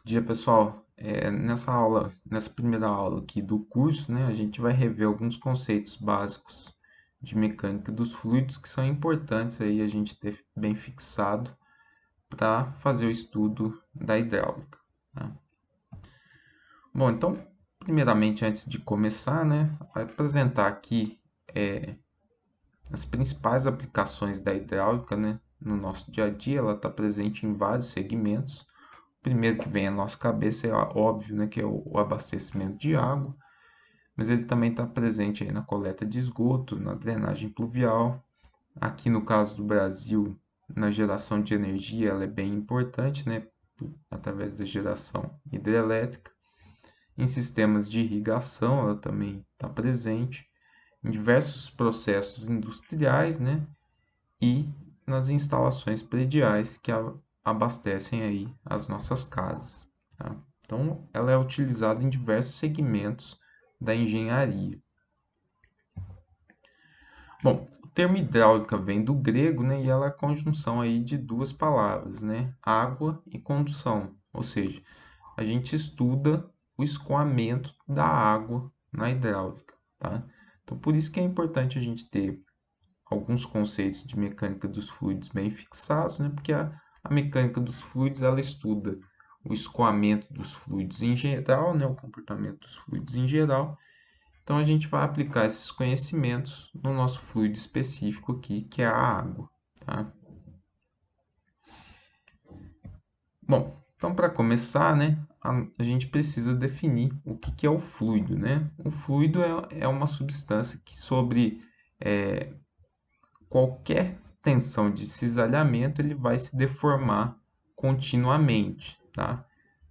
Dia, pessoal. Nessa primeira aula aqui do curso, né, a gente vai rever alguns conceitos básicos de mecânica dos fluidos que são importantes aí a gente ter bem fixado para fazer o estudo da hidráulica, tá? Bom, então, primeiramente, antes de começar, né, apresentar aqui as principais aplicações da hidráulica, né, no nosso dia a dia. Ela está presente em vários segmentos. O primeiro que vem à nossa cabeça é óbvio, né, que é o abastecimento de água, mas ele também está presente aí na coleta de esgoto, na drenagem pluvial. Aqui no caso do Brasil, na geração de energia, ela é bem importante, né, através da geração hidrelétrica. Em sistemas de irrigação, ela também está presente em diversos processos industriais, né, e nas instalações prediais que abastecem aí as nossas casas, tá? Então, ela é utilizada em diversos segmentos da engenharia. Bom, o termo hidráulica vem do grego, né, e ela é a conjunção aí de duas palavras, né, água e condução, ou seja, a gente estuda o escoamento da água na hidráulica, tá? Então, por isso que é importante a gente ter alguns conceitos de mecânica dos fluidos bem fixados, né? Porque a mecânica dos fluidos ela estuda o escoamento dos fluidos em geral, né? O comportamento dos fluidos em geral. Então a gente vai aplicar esses conhecimentos no nosso fluido específico aqui, que é a água, tá? Bom, então para começar, né, a gente precisa definir o que é o fluido, né? O fluido é uma substância que sobre qualquer tensão de cisalhamento ele vai se deformar continuamente, tá?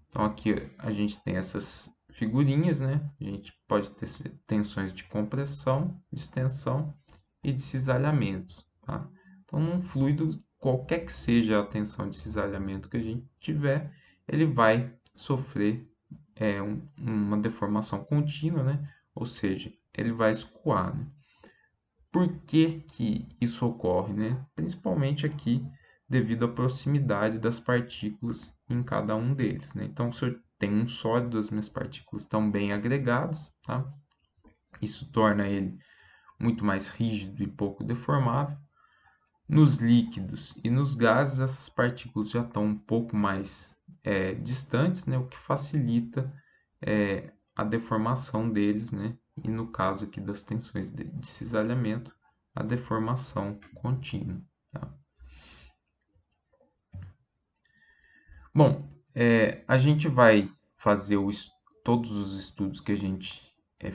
Então aqui a gente tem essas figurinhas, né? A gente pode ter tensões de compressão, distensão e de cisalhamento, tá? Então num fluido, qualquer que seja a tensão de cisalhamento que a gente tiver, ele vai sofrer uma deformação contínua, né? Ou seja, ele vai escoar, né? Por que que isso ocorre, né? Principalmente aqui devido à proximidade das partículas em cada um deles, né? Então, se eu tenho um sólido, as minhas partículas estão bem agregadas, tá? Isso torna ele muito mais rígido e pouco deformável. Nos líquidos e nos gases, essas partículas já estão um pouco mais distantes, né? O que facilita a deformação deles, né? E no caso aqui das tensões de cisalhamento, a deformação contínua, tá? Bom, a gente vai fazer todos os estudos que a gente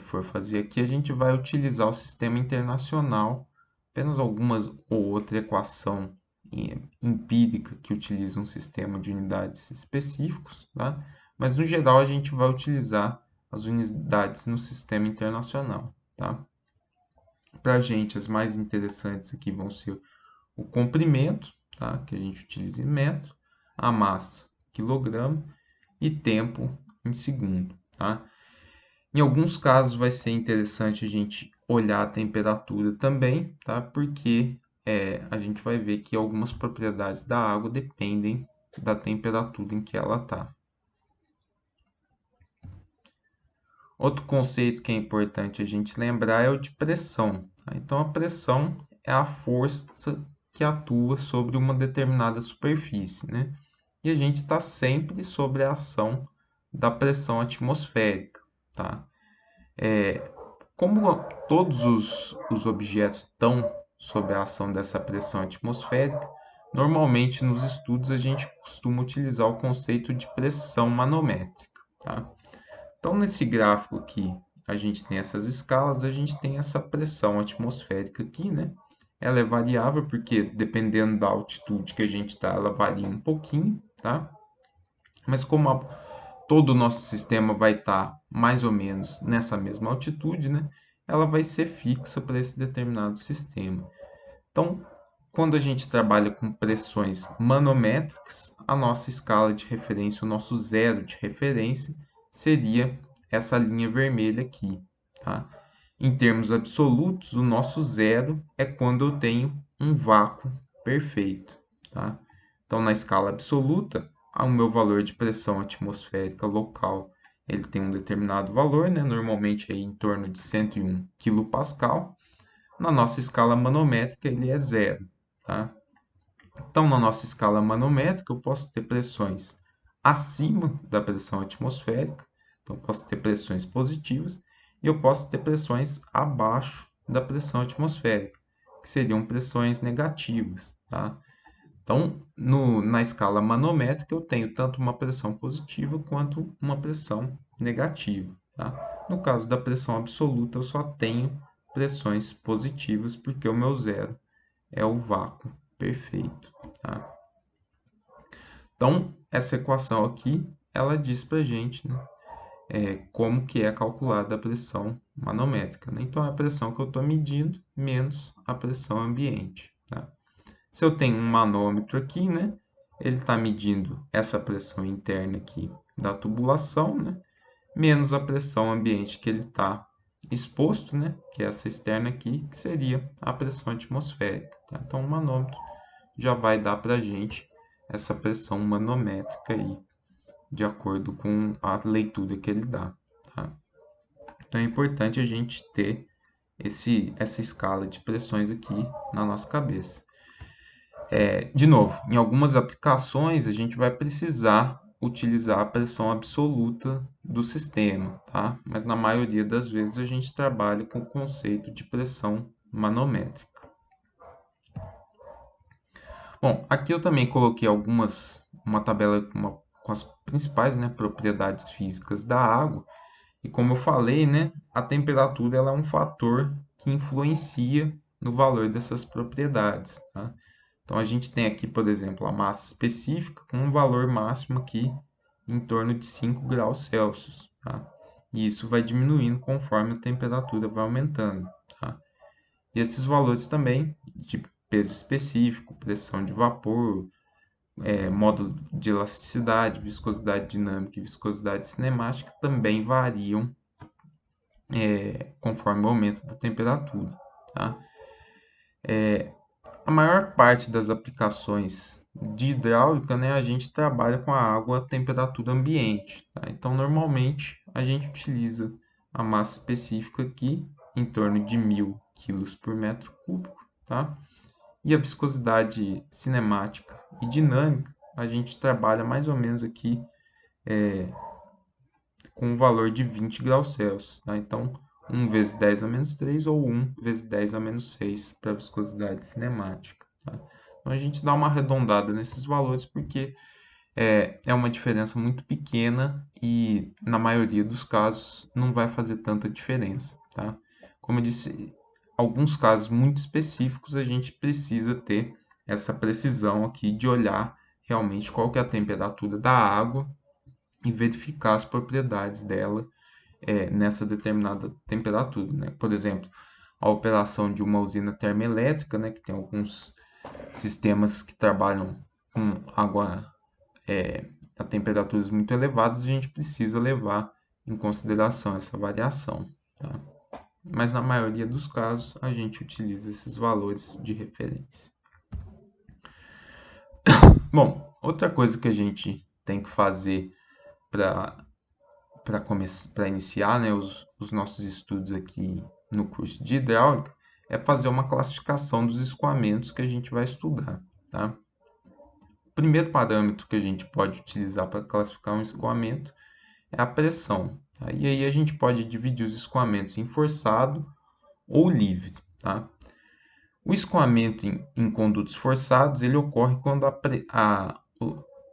for fazer aqui, a gente vai utilizar o sistema internacional, apenas algumas ou outra equação empírica que utiliza um sistema de unidades específicos, tá? Mas no geral a gente vai utilizar as unidades no sistema internacional, tá? Para a gente, as mais interessantes aqui vão ser o comprimento, tá? Que a gente utiliza em metro, a massa, quilograma, e tempo em segundo, tá? Em alguns casos vai ser interessante a gente olhar a temperatura também, tá? Porque a gente vai ver que algumas propriedades da água dependem da temperatura em que ela está. Outro conceito que é importante a gente lembrar é o de pressão, tá? Então, a pressão é a força que atua sobre uma determinada superfície, né? E a gente está sempre sobre a ação da pressão atmosférica, tá? Como todos os objetos estão sob a ação dessa pressão atmosférica, normalmente nos estudos a gente costuma utilizar o conceito de pressão manométrica, tá? Então, nesse gráfico aqui, a gente tem essas escalas, a gente tem essa pressão atmosférica aqui, né? Ela é variável porque, dependendo da altitude que a gente está, ela varia um pouquinho, tá? Mas como todo o nosso sistema vai estar mais ou menos nessa mesma altitude, né? Ela vai ser fixa para esse determinado sistema. Então, quando a gente trabalha com pressões manométricas, a nossa escala de referência, o nosso zero de referência, seria essa linha vermelha aqui, tá? Em termos absolutos, o nosso zero é quando eu tenho um vácuo perfeito, tá? Então, na escala absoluta, o meu valor de pressão atmosférica local, ele tem um determinado valor, né? Normalmente aí em torno de 101 kPa. Na nossa escala manométrica, ele é zero, tá? Então, na nossa escala manométrica, eu posso ter pressões acima da pressão atmosférica, então eu posso ter pressões positivas, e eu posso ter pressões abaixo da pressão atmosférica, que seriam pressões negativas, tá? Então, na escala manométrica, eu tenho tanto uma pressão positiva quanto uma pressão negativa, tá? No caso da pressão absoluta, eu só tenho pressões positivas, porque o meu zero é o vácuo perfeito, tá? Então, essa equação aqui, ela diz para a gente, né, como que é calculada a pressão manométrica, né? Então, é a pressão que eu estou medindo menos a pressão ambiente, tá? Se eu tenho um manômetro aqui, né, ele está medindo essa pressão interna aqui da tubulação, né, menos a pressão ambiente que ele está exposto, né, que é essa externa aqui, que seria a pressão atmosférica, tá? Então, o manômetro já vai dar para a gente essa pressão manométrica aí, de acordo com a leitura que ele dá, tá? Então, é importante a gente ter essa escala de pressões aqui na nossa cabeça. De novo, em algumas aplicações a gente vai precisar utilizar a pressão absoluta do sistema, tá? Mas na maioria das vezes a gente trabalha com o conceito de pressão manométrica. Bom, aqui eu também coloquei uma tabela com as principais, né, propriedades físicas da água. E como eu falei, né, a temperatura ela é um fator que influencia no valor dessas propriedades, tá? Então, a gente tem aqui, por exemplo, a massa específica com um valor máximo aqui em torno de 5 graus Celsius, tá? E isso vai diminuindo conforme a temperatura vai aumentando, tá? E esses valores também, de peso específico, pressão de vapor, módulo de elasticidade, viscosidade dinâmica e viscosidade cinemática, também variam conforme o aumento da temperatura, tá? A maior parte das aplicações de hidráulica, né, a gente trabalha com a água a temperatura ambiente, tá? Então, normalmente, a gente utiliza a massa específica aqui, em torno de 1.000 kg por metro cúbico, tá? E a viscosidade cinemática e dinâmica, a gente trabalha mais ou menos aqui com um valor de 20 graus Celsius, tá? Então, 1 vezes 10 a menos 3 ou 1 vezes 10 a menos 6 para a viscosidade cinemática, tá? Então, a gente dá uma arredondada nesses valores porque é uma diferença muito pequena e, na maioria dos casos, não vai fazer tanta diferença, tá? Como eu disse, alguns casos muito específicos, a gente precisa ter essa precisão aqui de olhar realmente qual que é a temperatura da água e verificar as propriedades dela nessa determinada temperatura, né? Por exemplo, a operação de uma usina termoelétrica, né, que tem alguns sistemas que trabalham com água a temperaturas muito elevadas, a gente precisa levar em consideração essa variação, tá? Mas na maioria dos casos a gente utiliza esses valores de referência. Bom, outra coisa que a gente tem que fazer para iniciar, né, os nossos estudos aqui no curso de hidráulica é fazer uma classificação dos escoamentos que a gente vai estudar, tá? O primeiro parâmetro que a gente pode utilizar para classificar um escoamento é a pressão, tá? E aí a gente pode dividir os escoamentos em forçado ou livre, tá? O escoamento em condutos forçados ele ocorre quando a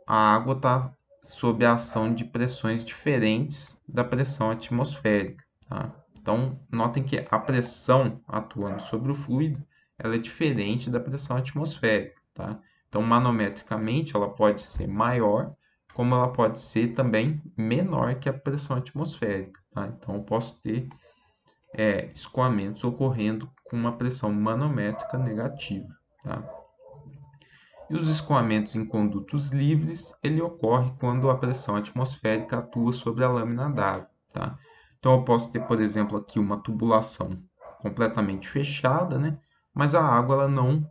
água está sob a ação de pressões diferentes da pressão atmosférica, tá? Então, notem que a pressão atuando sobre o fluido ela é diferente da pressão atmosférica, tá? Então, manometricamente, ela pode ser maior, como ela pode ser também menor que a pressão atmosférica, tá? Então, eu posso ter escoamentos ocorrendo com uma pressão manométrica negativa, tá? E os escoamentos em condutos livres, ele ocorre quando a pressão atmosférica atua sobre a lâmina d'água, tá? Então, eu posso ter, por exemplo, aqui uma tubulação completamente fechada, né? Mas a água ela não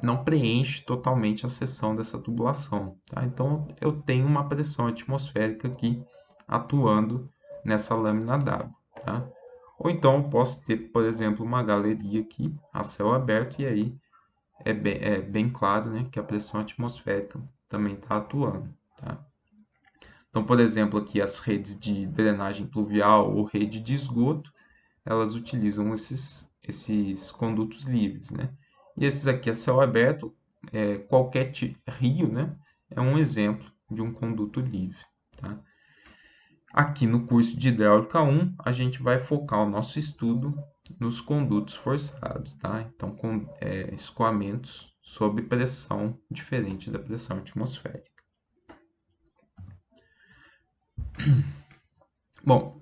não preenche totalmente a seção dessa tubulação. Tá? Então, eu tenho uma pressão atmosférica aqui atuando nessa lâmina d'água. Tá? Ou então, eu posso ter, por exemplo, uma galeria aqui a céu aberto, e aí é bem claro, né, que a pressão atmosférica também está atuando. Tá? Então, por exemplo, aqui as redes de drenagem pluvial ou rede de esgoto, elas utilizam esses condutos livres, né? E esses aqui a céu aberto, qualquer rio, né, é um exemplo de um conduto livre. Tá? Aqui no curso de Hidráulica 1, a gente vai focar o nosso estudo nos condutos forçados, tá? Então, escoamentos sob pressão diferente da pressão atmosférica. Bom,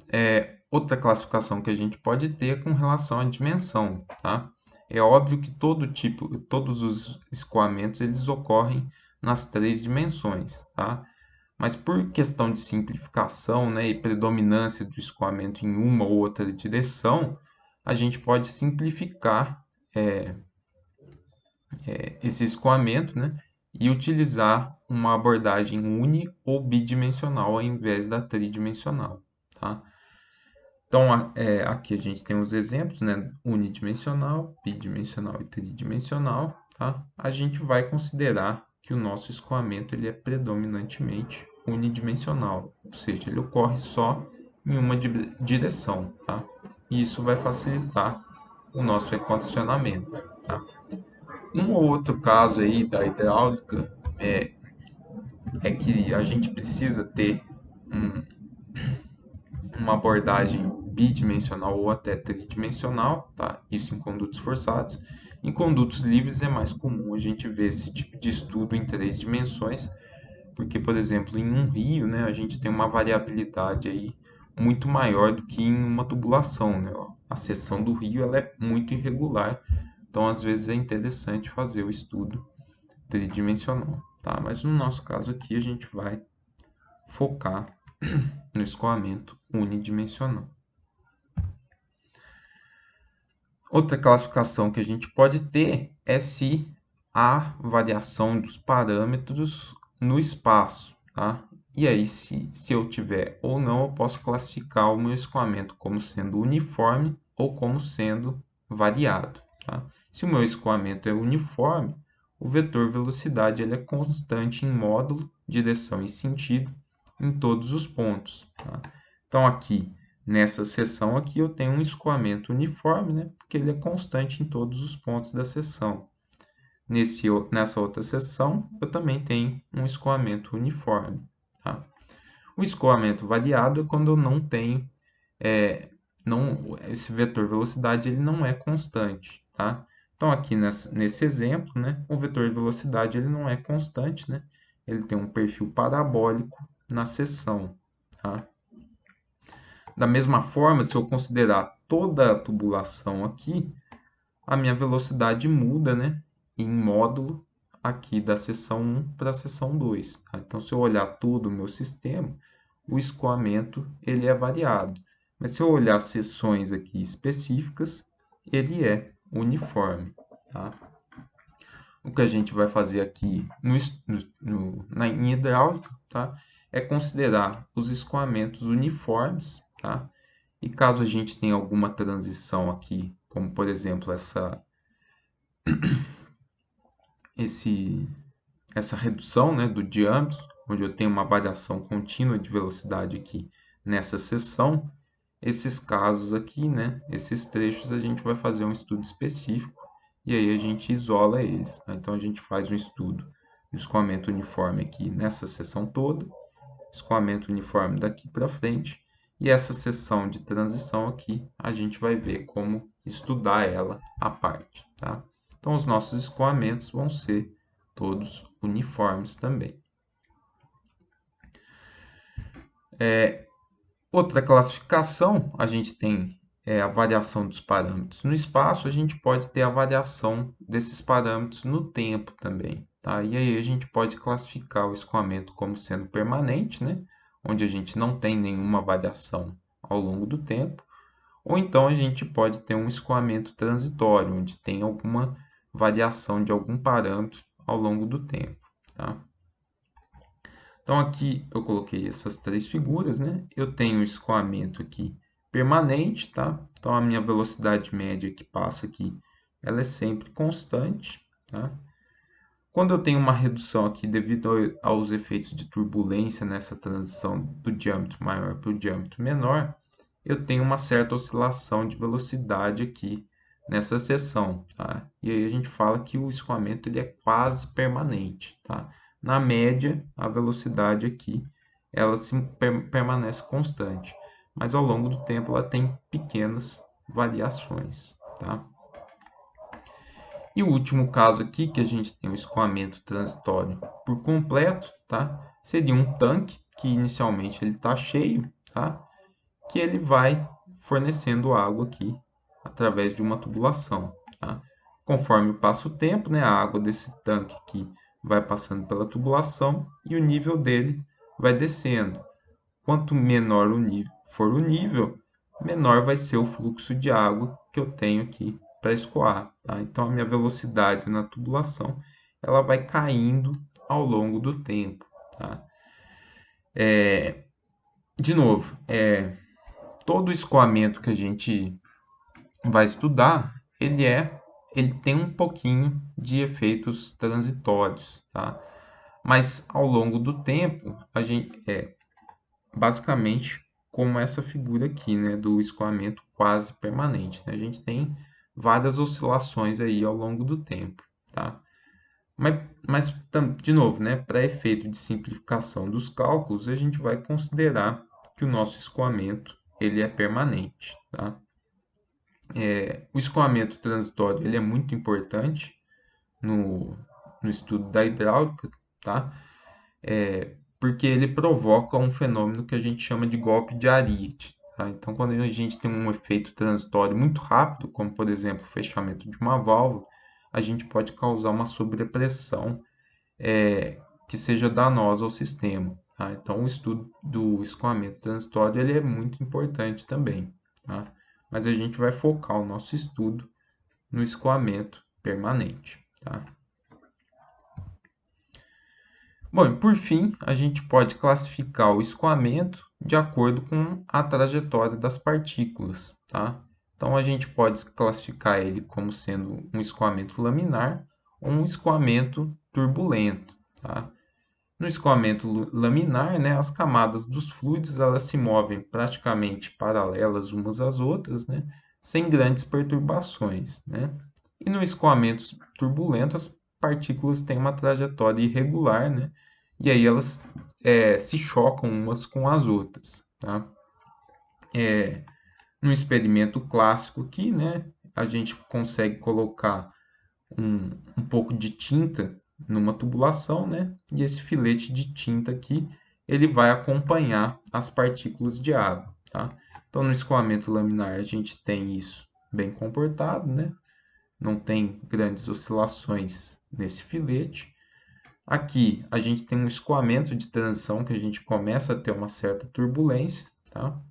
outra classificação que a gente pode ter é com relação à dimensão, tá? É óbvio que todos os escoamentos eles ocorrem nas 3 dimensões, tá? Mas por questão de simplificação, né, e predominância do escoamento em uma ou outra direção, a gente pode simplificar esse escoamento, né, e utilizar uma abordagem uni ou bidimensional ao invés da tridimensional. Tá? Então, aqui a gente tem os exemplos, né, unidimensional, bidimensional e tridimensional. Tá? A gente vai considerar que o nosso escoamento ele é predominantemente unidimensional, ou seja, ele ocorre só em uma direção. Tá? E isso vai facilitar o nosso equacionamento. Tá? Um ou outro caso aí da hidráulica é que a gente precisa ter uma abordagem bidimensional ou até tridimensional, tá? Isso em condutos forçados. Em condutos livres é mais comum a gente ver esse tipo de estudo em 3 dimensões, porque, por exemplo, em um rio, né, a gente tem uma variabilidade aí muito maior do que em uma tubulação, né? A seção do rio ela é muito irregular, então às vezes é interessante fazer o estudo tridimensional, tá? Mas no nosso caso aqui a gente vai focar no escoamento unidimensional. Outra classificação que a gente pode ter é se há variação dos parâmetros no espaço, tá? E aí, se eu tiver ou não, eu posso classificar o meu escoamento como sendo uniforme ou como sendo variado, tá? Se o meu escoamento é uniforme, o vetor velocidade ele é constante em módulo, direção e sentido em todos os pontos. Tá? Então, aqui, nessa seção aqui, eu tenho um escoamento uniforme, né? Porque ele é constante em todos os pontos da seção. Nessa outra seção, eu também tenho um escoamento uniforme. Tá? O escoamento variado é quando eu não tenho, esse vetor velocidade ele não é constante. Tá? Então, aqui nesse exemplo, né, o vetor de velocidade ele não é constante, né? Ele tem um perfil parabólico na seção. Tá? Da mesma forma, se eu considerar toda a tubulação aqui, a minha velocidade muda, né, em módulo aqui da seção 1 para a seção 2. Tá? Então, se eu olhar todo o meu sistema, o escoamento ele é variado. Mas se eu olhar seções aqui específicas, ele é uniforme. Tá? O que a gente vai fazer aqui em hidráulica, tá? É considerar os escoamentos uniformes, tá? E caso a gente tenha alguma transição aqui, como por exemplo essa redução, né, do diâmetro, onde eu tenho uma variação contínua de velocidade aqui nessa seção, esses casos aqui, né, esses trechos, a gente vai fazer um estudo específico e aí a gente isola eles. Tá? Então, a gente faz um estudo do escoamento uniforme aqui nessa seção toda, escoamento uniforme daqui para frente, e essa seção de transição aqui, a gente vai ver como estudar ela à parte. Tá? Então, os nossos escoamentos vão ser todos uniformes também. Outra classificação, a gente tem a variação dos parâmetros no espaço, a gente pode ter a variação desses parâmetros no tempo também. Tá? E aí a gente pode classificar o escoamento como sendo permanente, né? Onde a gente não tem nenhuma variação ao longo do tempo, ou então a gente pode ter um escoamento transitório, onde tem alguma variação de algum parâmetro ao longo do tempo, tá? Então aqui eu coloquei essas três figuras, né? Eu tenho o escoamento aqui permanente, tá? Então a minha velocidade média que passa aqui, ela é sempre constante, tá? Quando eu tenho uma redução aqui devido aos efeitos de turbulência nessa transição do diâmetro maior para o diâmetro menor, eu tenho uma certa oscilação de velocidade aqui nessa seção, tá? E aí a gente fala que o escoamento ele é quase permanente, tá? Na média, a velocidade aqui ela permanece constante, mas ao longo do tempo ela tem pequenas variações, tá? E o último caso aqui, que a gente tem o escoamento transitório por completo, tá? Seria um tanque que inicialmente ele está cheio, tá? Que ele vai fornecendo água aqui através de uma tubulação, tá? Conforme passa o tempo, né, a água desse tanque aqui vai passando pela tubulação e o nível dele vai descendo. Quanto menor for o nível, menor vai ser o fluxo de água que eu tenho aqui para escoar, tá? Então a minha velocidade na tubulação ela vai caindo ao longo do tempo, tá? De novo, todo escoamento que a gente vai estudar, ele tem um pouquinho de efeitos transitórios, tá? Mas ao longo do tempo, a gente basicamente como essa figura aqui, né, do escoamento quase permanente, né? A gente tem várias oscilações aí ao longo do tempo, tá? Mas de novo, né, para efeito de simplificação dos cálculos, a gente vai considerar que o nosso escoamento ele é permanente, tá? O escoamento transitório ele é muito importante no estudo da hidráulica, tá? Porque ele provoca um fenômeno que a gente chama de golpe de Ariete, tá? Então, quando a gente tem um efeito transitório muito rápido, como por exemplo o fechamento de uma válvula, a gente pode causar uma sobrepressão que seja danosa ao sistema, tá? Então, o estudo do escoamento transitório ele é muito importante também, tá? Mas a gente vai focar o nosso estudo no escoamento permanente, tá? Bom, e por fim, a gente pode classificar o escoamento de acordo com a trajetória das partículas, tá? Então, a gente pode classificar ele como sendo um escoamento laminar ou um escoamento turbulento, tá? No escoamento laminar, né, as camadas dos fluidos elas se movem praticamente paralelas umas às outras, né, sem grandes perturbações, né? E no escoamento turbulento, as partículas têm uma trajetória irregular, né? E aí elas se chocam umas com as outras, tá? No experimento clássico aqui, né, a gente consegue colocar um pouco de tinta numa tubulação, né? E esse filete de tinta aqui, ele vai acompanhar as partículas de água, tá? Então, no escoamento laminar, a gente tem isso bem comportado, né? Não tem grandes oscilações nesse filete. Aqui, a gente tem um escoamento de transição que a gente começa a ter uma certa turbulência, tá?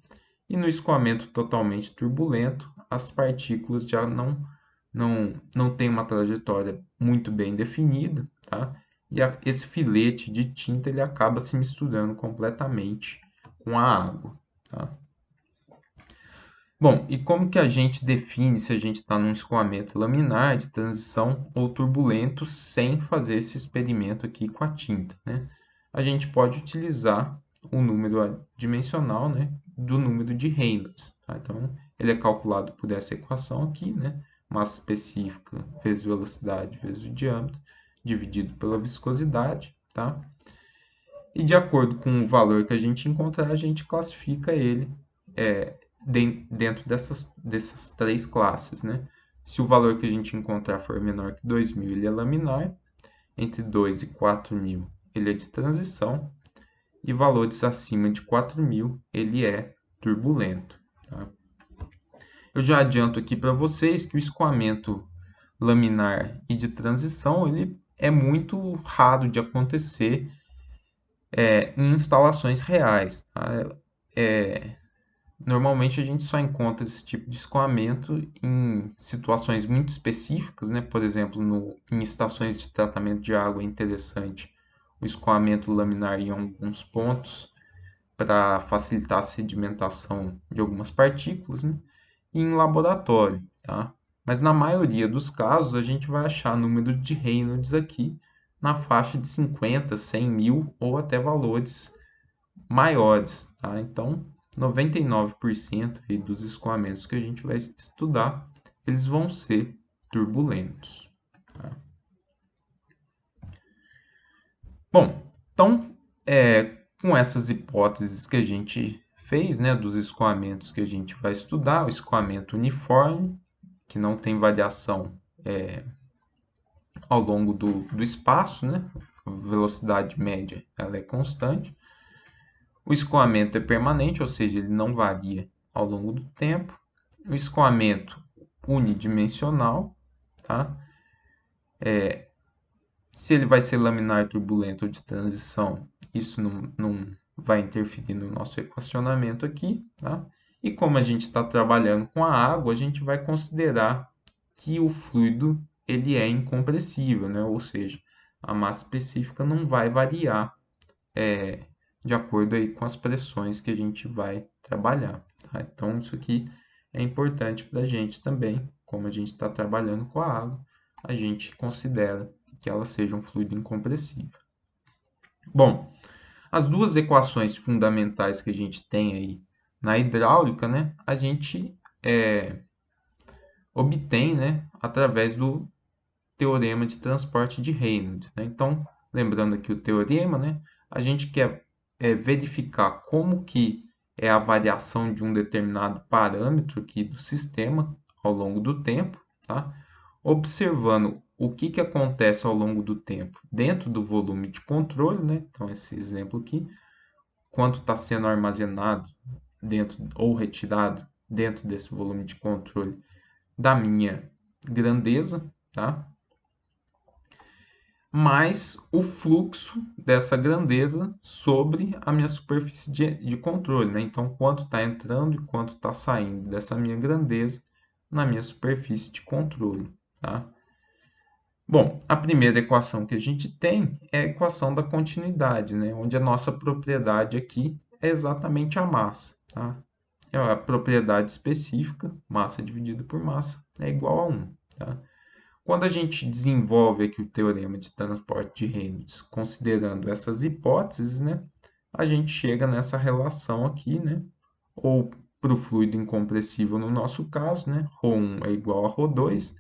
E no escoamento totalmente turbulento, as partículas já não tem uma trajetória muito bem definida, tá? E esse filete de tinta ele acaba se misturando completamente com a água, tá? Bom, e como que a gente define se a gente está num escoamento laminar, de transição ou turbulento sem fazer esse experimento aqui com a tinta, né? A gente pode utilizar o número adimensional, né, do número de Reynolds, tá? Então, ele é calculado por essa equação aqui, né? Massa específica vezes velocidade vezes o diâmetro, dividido pela viscosidade, tá? E de acordo com o valor que a gente encontrar, a gente classifica ele dentro dessas três classes, né? Se o valor que a gente encontrar for menor que 2.000, ele é laminar, entre 2 e 4.000, ele é de transição, e valores acima de 4.000, ele é turbulento, tá? Eu já adianto aqui para vocês que o escoamento laminar e de transição ele é muito raro de acontecer em instalações reais, tá? Normalmente a gente só encontra esse tipo de escoamento em situações muito específicas, né? Por exemplo, em estações de tratamento de água é interessante o escoamento laminar em alguns pontos para facilitar a sedimentação de algumas partículas, né? E em laboratório, tá? Mas na maioria dos casos a gente vai achar números de Reynolds aqui na faixa de 50, 100 mil ou até valores maiores, tá? Então, 99% aí dos escoamentos que a gente vai estudar, eles vão ser turbulentos, tá? Bom, então, com essas hipóteses que a gente fez, né, dos escoamentos que a gente vai estudar, o escoamento uniforme, que não tem variação ao longo do espaço, né? A velocidade média ela é constante. O escoamento é permanente, ou seja, ele não varia ao longo do tempo. O escoamento unidimensional, tá? Se ele vai ser laminar, turbulento ou de transição, isso não vai interferir no nosso equacionamento aqui, tá? E como a gente está trabalhando com a água, a gente vai considerar que o fluido ele é incompressível, né? Ou seja, a massa específica não vai variar de acordo aí com as pressões que a gente vai trabalhar, tá? Então, isso aqui é importante para a gente também, como a gente está trabalhando com a água, a gente considera que ela seja um fluido incompressível. Bom, as duas equações fundamentais que a gente tem aí na hidráulica, né, a gente obtém, né, através do teorema de transporte de Reynolds, né? Então, lembrando aqui o teorema, né, a gente quer verificar como que é a variação de um determinado parâmetro aqui do sistema ao longo do tempo, tá? Observando o que acontece ao longo do tempo dentro do volume de controle, né? Então, esse exemplo aqui, quanto está sendo armazenado dentro ou retirado dentro desse volume de controle da minha grandeza, tá? Mais o fluxo dessa grandeza sobre a minha superfície de controle, né? Então, quanto está entrando e quanto está saindo dessa minha grandeza na minha superfície de controle, tá? Bom, a primeira equação que a gente tem é a equação da continuidade, né? Onde a nossa propriedade aqui é exatamente a massa, tá? É a propriedade específica, massa dividida por massa, é igual a 1, tá? Quando a gente desenvolve aqui o teorema de transporte de Reynolds, considerando essas hipóteses, né, a gente chega nessa relação aqui, né, ou para o fluido incompressível no nosso caso, né, ρ1 é igual a ρ2,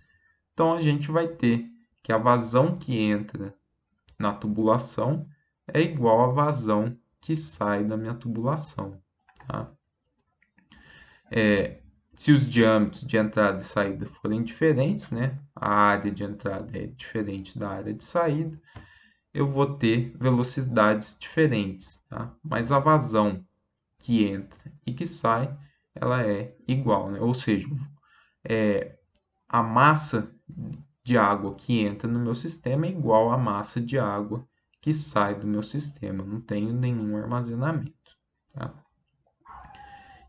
então a gente vai ter que a vazão que entra na tubulação é igual à vazão que sai da minha tubulação, tá? Se os diâmetros de entrada e saída forem diferentes, né, a área de entrada é diferente da área de saída, eu vou ter velocidades diferentes, tá? Mas a vazão que entra e que sai, ela é igual, né? Ou seja, a massa de água que entra no meu sistema é igual à massa de água que sai do meu sistema. Não tenho nenhum armazenamento, tá?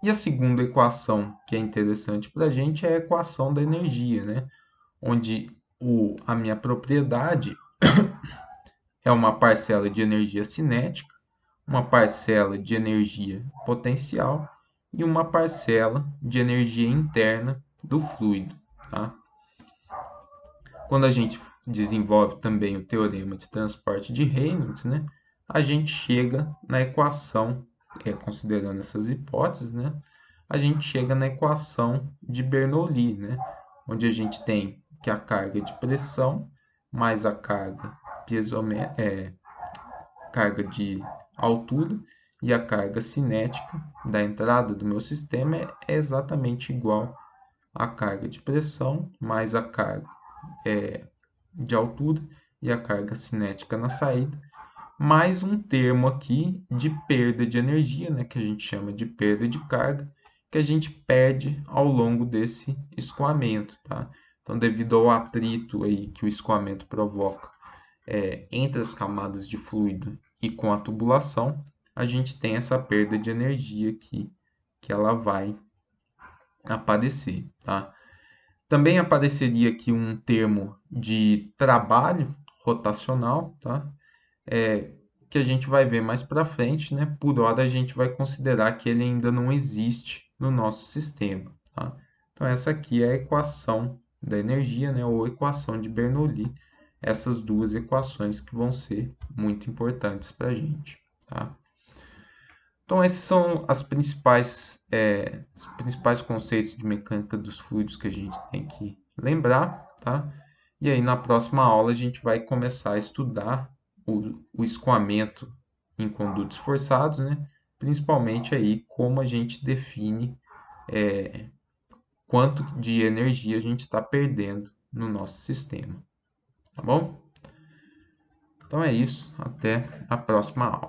E a segunda equação que é interessante para a gente é a equação da energia, né? Onde a minha propriedade é uma parcela de energia cinética, uma parcela de energia potencial e uma parcela de energia interna do fluido, tá? Quando a gente desenvolve também o teorema de transporte de Reynolds, né, a gente chega na equação, considerando essas hipóteses, né, a gente chega na equação de Bernoulli, né, onde a gente tem que a carga de pressão mais a carga carga de altura e a carga cinética da entrada do meu sistema é exatamente igual à carga de pressão mais a carga de altura e a carga cinética na saída, mais um termo aqui de perda de energia, né, que a gente chama de perda de carga, que a gente perde ao longo desse escoamento, tá? Então, devido ao atrito aí que o escoamento provoca entre as camadas de fluido e com a tubulação, a gente tem essa perda de energia aqui, que ela vai aparecer, tá? Também apareceria aqui um termo de trabalho rotacional, tá? Que a gente vai ver mais para frente, né? Por hora a gente vai considerar que ele ainda não existe no nosso sistema, tá? Então essa aqui é a equação da energia, né? Ou equação de Bernoulli. Essas duas equações que vão ser muito importantes para a gente, tá? Então esses são os principais conceitos de mecânica dos fluidos que a gente tem que lembrar, tá? E aí na próxima aula a gente vai começar a estudar o escoamento em condutos forçados, né? Principalmente aí como a gente define quanto de energia a gente está perdendo no nosso sistema, tá bom? Então é isso, até a próxima aula.